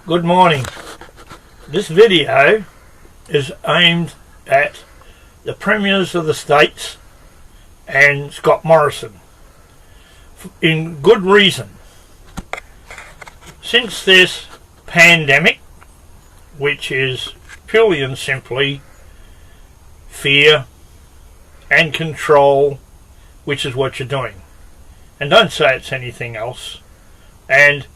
Good morning. This video is aimed at the premiers of the states and Scott Morrison, in good reason. Since this pandemic, which is purely and simply fear and control, which is what you're doing, and don't say it's anything else, and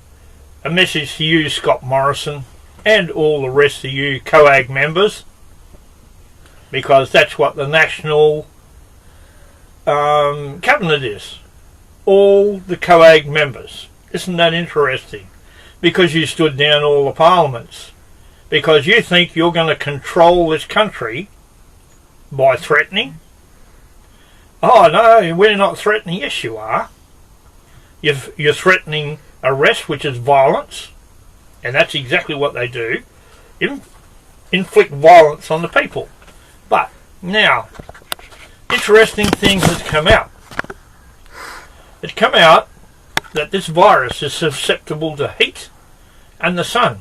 a message to you, Scott Morrison, and all the rest of you COAG members, because that's what the National Cabinet is. All the COAG members. Isn't that interesting? Because you stood down all the parliaments. Because you think you're going to control this country by threatening. Oh no, we're not threatening. Yes you are. You're threatening arrest, which is violence, and that's exactly what they do, inflict violence on the people. But now, interesting things has come out. It's come out that this virus is susceptible to heat and the sun.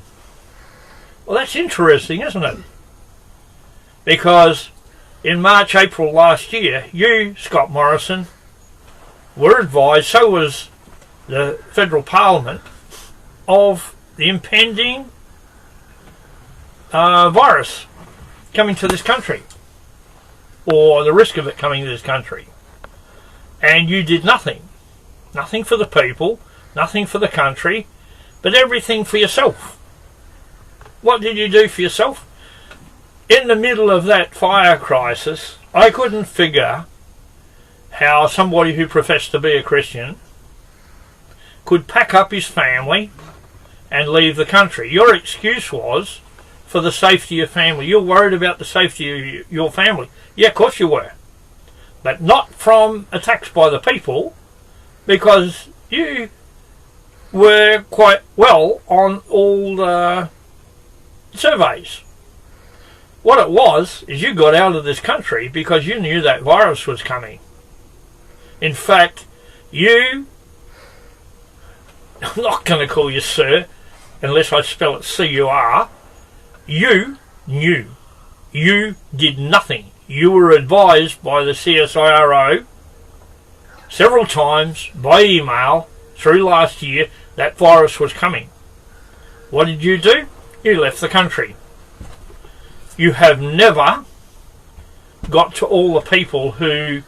Well, that's interesting, isn't it? Because in March, April last year, you, Scott Morrison, were advised, so was the federal parliament, of the impending virus coming to this country, or the risk of it coming to this country, and you did nothing for the people, nothing for the country, but everything for yourself. What did you do for yourself? In the middle of that fire crisis, I couldn't figure how somebody who professed to be a Christian could pack up his family and leave the country. Your excuse was for the safety of family. You're worried about the safety of your family. Yeah, of course you were. But not from attacks by the people, because you were quite well on all the surveys. What it was is you got out of this country because you knew that virus was coming. In fact, I'm not going to call you sir, unless I spell it C-U-R. You knew. You did nothing. You were advised by the CSIRO several times by email through last year that virus was coming. What did you do? You left the country. You have never got to all the people who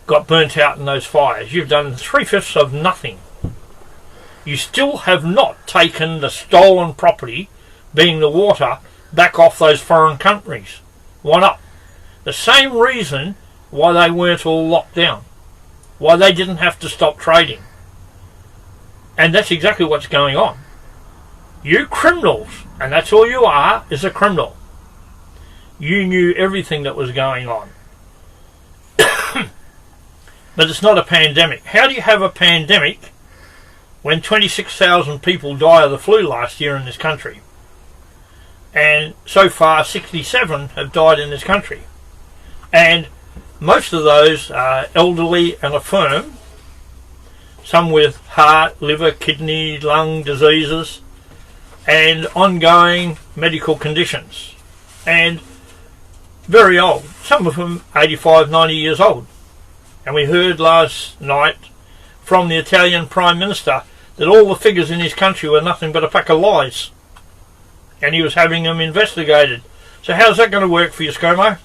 got burnt out in those fires. You've done 3/5 of nothing. You still have not taken the stolen property, being the water, back off those foreign countries. Why not? The same reason why they weren't all locked down. Why they didn't have to stop trading. And that's exactly what's going on. You criminals, and that's all you are, is a criminal. You knew everything that was going on. But it's not a pandemic. How do you have a pandemic when 26,000 people died of the flu last year in this country? And so far 67 have died in this country. And most of those are elderly and infirm, some with heart, liver, kidney, lung diseases, and ongoing medical conditions. And very old, some of them 85, 90 years old. And we heard last night from the Italian Prime Minister that all the figures in his country were nothing but a pack of lies, and he was having them investigated. So how's that going to work for you, ScoMo?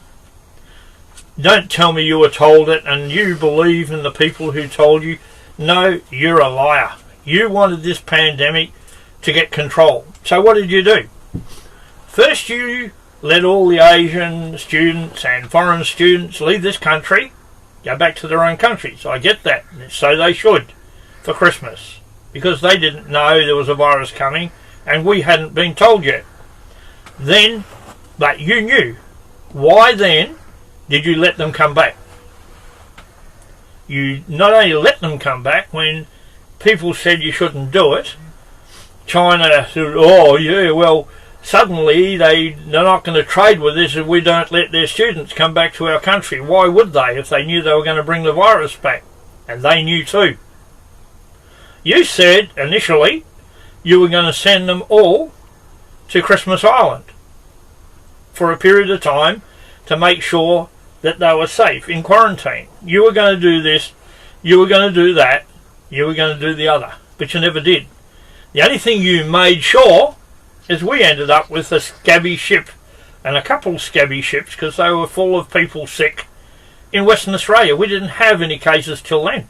Don't tell me you were told it and you believe in the people who told you. No, you're a liar. You wanted this pandemic to get control. So what did you do? First you let all the Asian students and foreign students leave this country, go back to their own countries. I get that, so they should, for Christmas, because they didn't know there was a virus coming and we hadn't been told yet. Then, but you knew. Why then did you let them come back? You not only let them come back when people said you shouldn't do it. China said, oh yeah, well, suddenly they're not going to trade with us if we don't let their students come back to our country. Why would they if they knew they were going to bring the virus back? And they knew too. You said initially you were going to send them all to Christmas Island for a period of time to make sure that they were safe in quarantine. You were going to do this, you were going to do that, you were going to do the other, but you never did. The only thing you made sure is we ended up with a scabby ship, and a couple of scabby ships, because they were full of people sick in Western Australia. We didn't have any cases till then,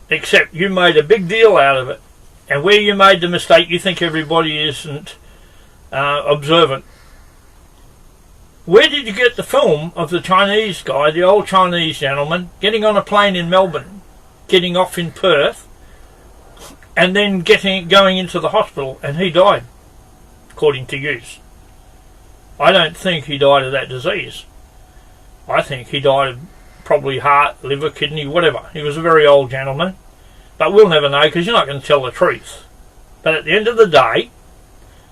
except you made a big deal out of it, and where you made the mistake, you think everybody isn't observant. Where did you get the film of the Chinese guy, the old Chinese gentleman, getting on a plane in Melbourne, getting off in Perth, and then going into the hospital, and he died, according to you? I don't think he died of that disease. I think he died of probably heart, liver, kidney, whatever. He was a very old gentleman, but we'll never know because you're not going to tell the truth. But at the end of the day,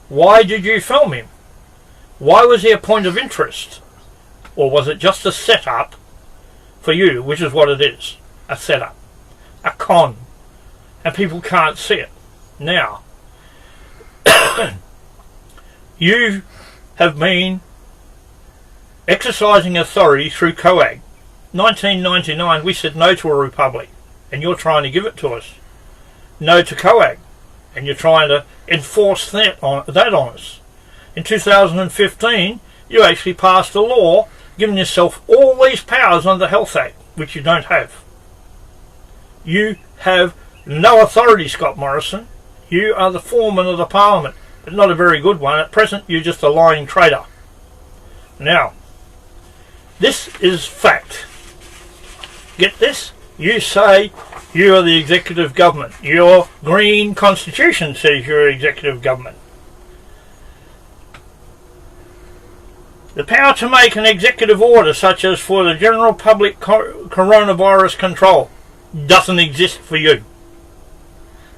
why did you film him? Why was he a point of interest? Or was it just a setup for you, which is what it is, a setup, a con, and people can't see it. Now, you have been exercising authority through COAG. 1999 we said no to a republic, and you're trying to give it to us. No to COAG, and you're trying to enforce that on us. In 2015 you actually passed a law giving yourself all these powers under the Health Act, which you don't have. You have no authority, Scott Morrison. You are the foreman of the Parliament, but not a very good one. At present you're just a lying traitor. Now, this is fact. Get this? You say you are the executive government. Your green constitution says you're executive government. The power to make an executive order, such as for the general public coronavirus control, doesn't exist for you.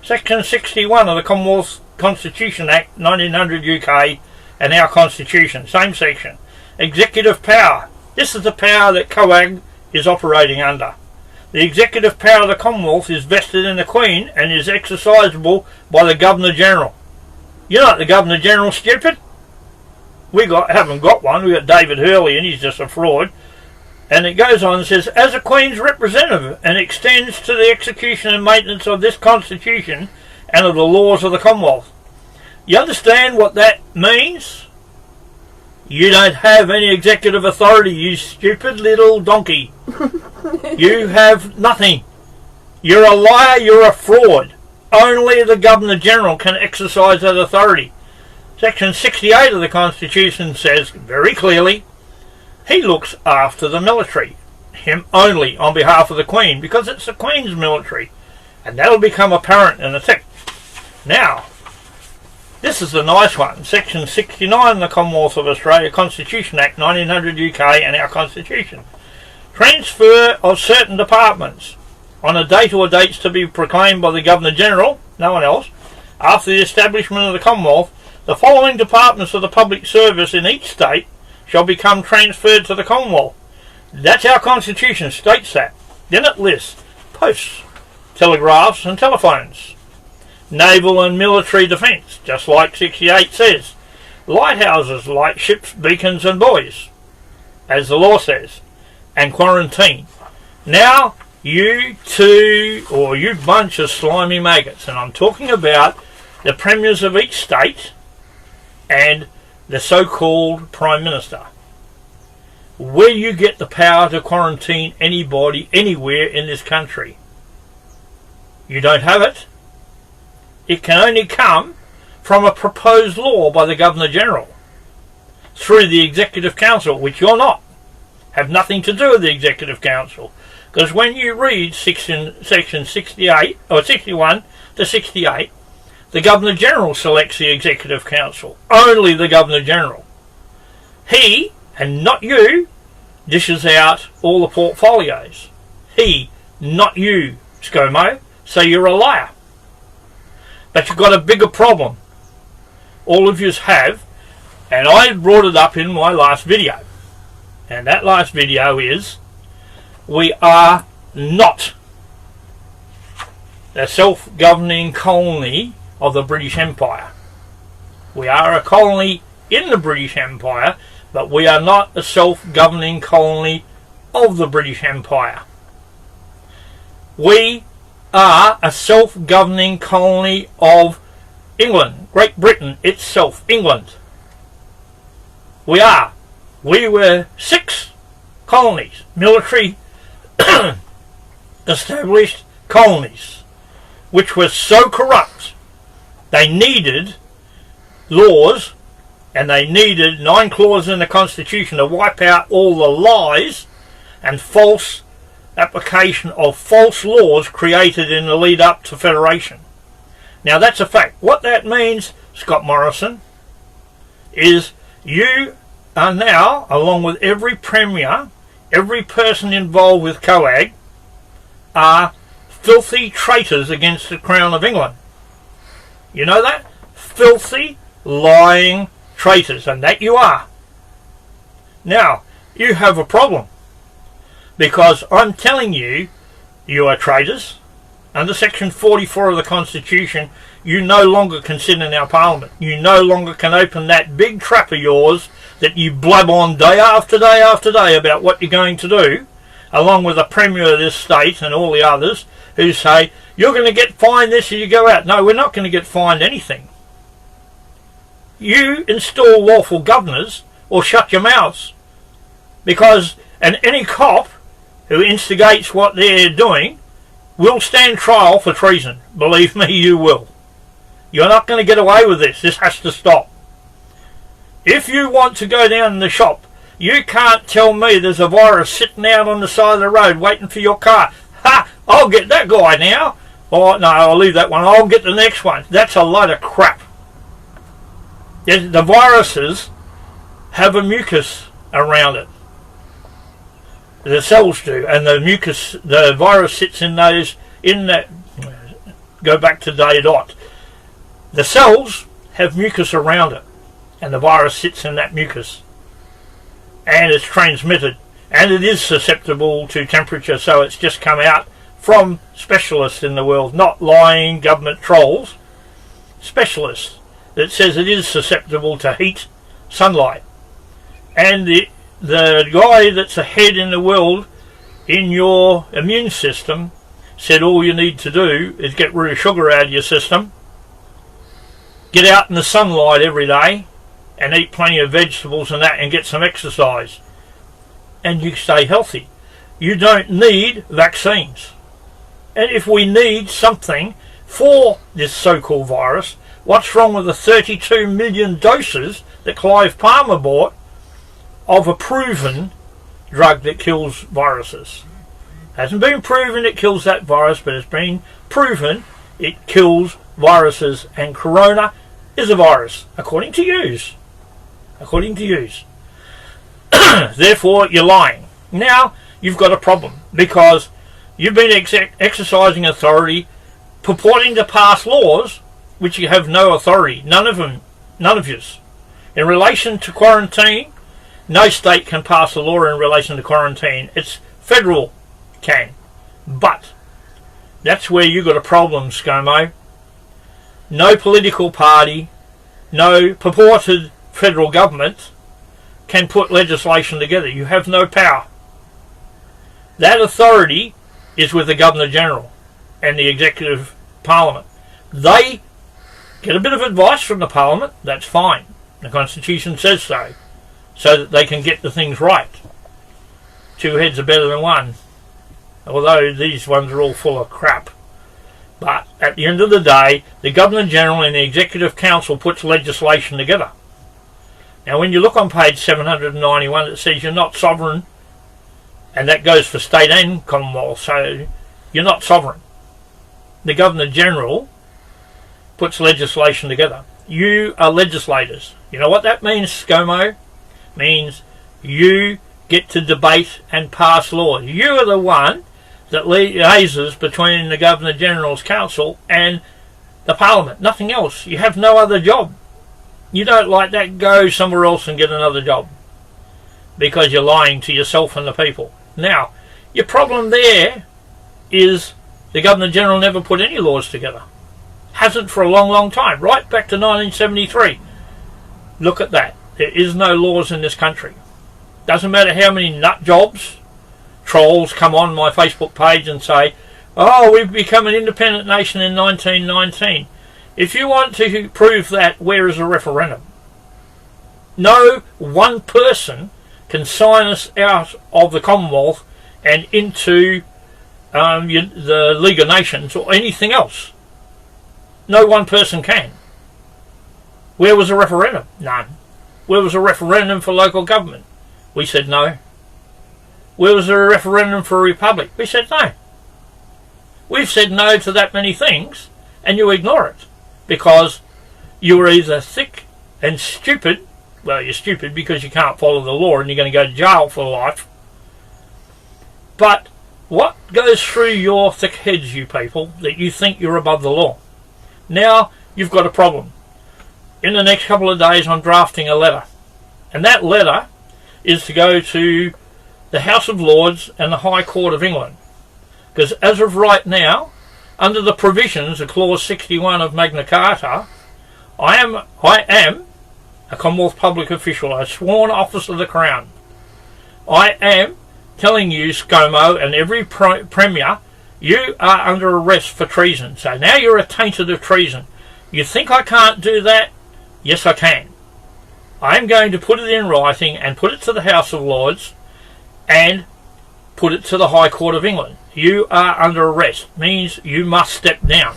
Section 61 of the Commonwealth Constitution Act 1900 UK and our Constitution, same section. Executive power. This is the power that COAG is operating under. The executive power of the Commonwealth is vested in the Queen and is exercisable by the Governor-General. You're not the Governor-General, stupid. We haven't got one. We've got David Hurley and he's just a fraud. And it goes on and says, as a Queen's representative, and extends to the execution and maintenance of this Constitution and of the laws of the Commonwealth. You understand what that means? You don't have any executive authority, you stupid little donkey. You have nothing. You're a liar, you're a fraud. Only the Governor-General can exercise that authority. Section 68 of the Constitution says very clearly, he looks after the military. Him only, on behalf of the Queen, because it's the Queen's military. And that'll become apparent in a sec. Now, this is the nice one. Section 69 of the Commonwealth of Australia Constitution Act 1900 UK and our Constitution. Transfer of certain departments on a date or dates to be proclaimed by the Governor-General, no one else, after the establishment of the Commonwealth, the following departments of the public service in each state shall become transferred to the Commonwealth. That's our Constitution, states that. Then it lists posts, telegraphs and telephones, naval and military defence, just like 68 says, lighthouses like ships, beacons and buoys, as the law says, and quarantine. Now, you two, or you bunch of slimy maggots, and I'm talking about the premiers of each state and the so-called Prime Minister. Where you get the power to quarantine anybody anywhere in this country? You don't have it. It can only come from a proposed law by the Governor-General through the Executive Council, which you're not. Have nothing to do with the Executive Council. Because when you read section 68 or 61 to 68, the Governor-General selects the Executive Council. Only the Governor-General. He, and not you, dishes out all the portfolios. He, not you, ScoMo. So you're a liar. But you've got a bigger problem. All of yous have, and I brought it up in my last video. And that last video is, we are not a self-governing colony of the British Empire. We are a colony in the British Empire, but we are not a self-governing colony of the British Empire. We are a self-governing colony of England, Great Britain itself, England. We are. We were 6 colonies, military established colonies, which were so corrupt they needed laws, and they needed 9 clauses in the Constitution to wipe out all the lies and false application of false laws created in the lead up to Federation. Now that's a fact. What that means, Scott Morrison, is you are now, along with every Premier, every person involved with COAG, are filthy traitors against the Crown of England. You know that? Filthy, lying traitors, and that you are. Now, you have a problem, because I'm telling you, you are traitors. Under Section 44 of the Constitution, you no longer can sit in our Parliament. You no longer can open that big trap of yours that you blab on day after day after day about what you're going to do, along with the Premier of this state and all the others who say, you're going to get fined this if you go out. No, we're not going to get fined anything. You install lawful governors or shut your mouths. Because, and any cop who instigates what they're doing will stand trial for treason. Believe me, you will. You're not going to get away with this. This has to stop. If you want to go down in the shop, you can't tell me there's a virus sitting out on the side of the road waiting for your car. Ha! I'll get that guy now. Or no, I'll leave that one. I'll get the next one. That's a load of crap. The viruses have a mucus around it. The cells do, and the mucus, the virus sits in those, in that, go back to day dot. The cells have mucus around it, and the virus sits in that mucus. And it's transmitted, and it is susceptible to temperature, so it's just come out from specialists in the world, not lying government trolls, specialists that says it is susceptible to heat, sunlight. And the guy that's ahead in the world in your immune system said all you need to do is get rid of sugar out of your system, get out in the sunlight every day and eat plenty of vegetables and that, and get some exercise, and you stay healthy. You don't need vaccines. And if we need something for this so-called virus, what's wrong with the 32 million doses that Clive Palmer bought of a proven drug that kills viruses? Hasn't been proven it kills that virus, but it's been proven it kills viruses, and corona is a virus, according to yous. According to yous. Therefore, you're lying. Now, you've got a problem, because you've been exercising authority, purporting to pass laws which you have no authority. None of yous. In relation to quarantine, no state can pass a law in relation to quarantine. It's federal can. But that's where you got a problem, ScoMo. No political party, no purported federal government can put legislation together. You have no power. That authority is with the Governor General and the Executive Parliament. They get a bit of advice from the Parliament, that's fine. The Constitution says so that they can get the things right. 2 heads are better than one, although these ones are all full of crap. But at the end of the day, the Governor General and the Executive Council puts legislation together. Now when you look on page 791, it says you're not sovereign, and that goes for state and Commonwealth, so you're not sovereign. The Governor General puts legislation together. You are legislators. You know what that means, ScoMo? Means you get to debate and pass laws. You are the one that liaises between the Governor General's Council and the Parliament. Nothing else. You have no other job. You don't like that, go somewhere else and get another job, because you're lying to yourself and the people. Now, your problem there is The Governor-General never put any laws together. Hasn't for a long, long time. Right back to 1973. Look at that. There is no laws in this country. Doesn't matter how many nut jobs, trolls come on my Facebook page and say, oh, we've become an independent nation in 1919. If you want to prove that, where is a referendum? No one person can sign us out of the Commonwealth and into the League of Nations or anything else. No one person can. Where was a referendum? None. Where was a referendum for local government? We said no. Where was there a referendum for a republic? We said no. We've said no to that many things, and you ignore it because you are either thick and stupid. Well, you're stupid because you can't follow the law and you're going to go to jail for life. But what goes through your thick heads, you people, that you think you're above the law? Now you've got a problem. In the next couple of days I'm drafting a letter, and that letter is to go to the House of Lords and the High Court of England, because as of right now, under the provisions of Clause 61 of Magna Carta, I am a Commonwealth public official, a sworn officer of the Crown. I am telling you, ScoMo, and every Premier, you are under arrest for treason. So now you're attainted of treason. You think I can't do that? Yes, I can. I am going to put it in writing and put it to the House of Lords and put it to the High Court of England. You are under arrest. Means you must step down.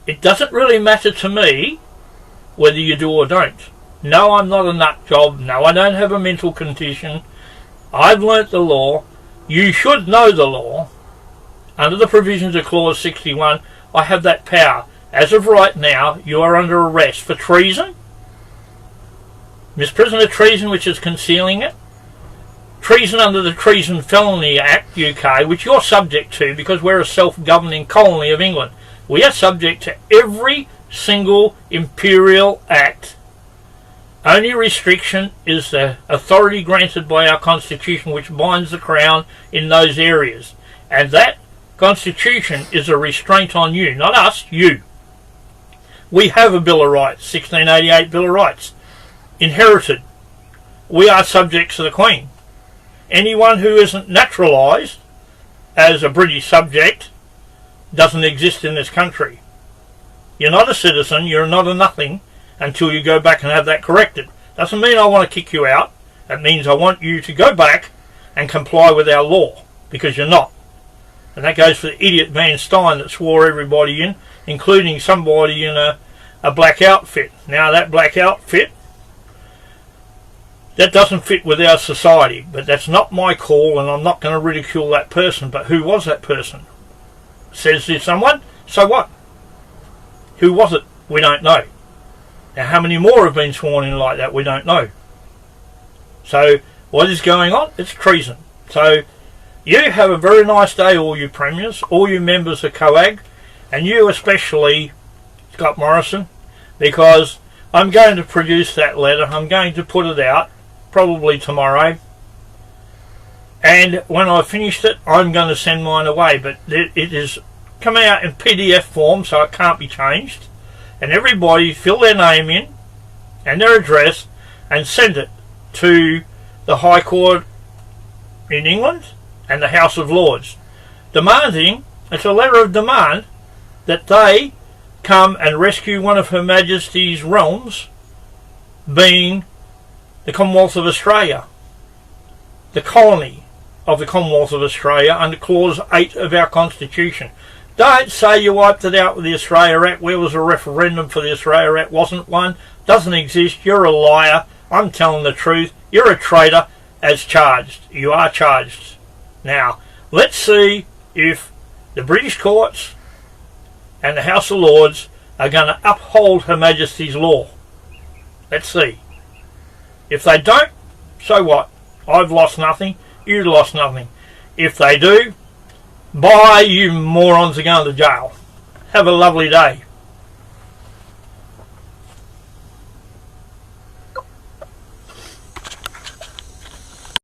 It doesn't really matter to me whether you do or don't. No, I'm not a nut job. No, I don't have a mental condition. I've learnt the law. You should know the law. Under the provisions of Clause 61, I have that power. As of right now, you are under arrest for treason, misprision of treason, which is concealing it, treason under the Treason Felony Act, UK, which you're subject to because we're a self-governing colony of England. We are subject to every single imperial act. Only restriction is the authority granted by our Constitution, which binds the Crown in those areas. And that Constitution is a restraint on you, not us, you. We have a Bill of Rights, 1688 Bill of Rights, inherited. We are subjects of the Queen. Anyone who isn't naturalised as a British subject doesn't exist in this country. You're not a citizen, you're not a nothing until you go back and have that corrected. Doesn't mean I want to kick you out. It means I want you to go back and comply with our law, because you're not. And that goes for the idiot Van Stein that swore everybody in, including somebody in a black outfit. Now that black outfit, that doesn't fit with our society, but that's not my call, and I'm not going to ridicule that person. But who was that person? Says there's someone? So what? Who was it? We don't know. Now how many more have been sworn in like that? We don't know. So what is going on? It's treason. So you have a very nice day, all you premiers, all you members of COAG, and you especially, Scott Morrison, because I'm going to produce that letter. I'm going to put it out probably tomorrow, and when I've finished it I'm going to send mine away, but it is coming out in PDF form, so it can't be changed, and everybody fill their name in and their address and send it to the High Court in England and the House of Lords, demanding, it's a letter of demand, that they come and rescue one of Her Majesty's realms, being the Commonwealth of Australia, the colony of the Commonwealth of Australia under Clause 8 of our Constitution. Don't say you wiped it out with the Australia Act. Where was a referendum for the Australia Act? Wasn't one. Doesn't exist. You're a liar. I'm telling the truth. You're a traitor as charged. You are charged. Now, let's see if the British courts and the House of Lords are going to uphold Her Majesty's law. Let's see. If they don't, so what? I've lost nothing. You lost nothing. If they do, bye, you morons are going to jail. Have a lovely day.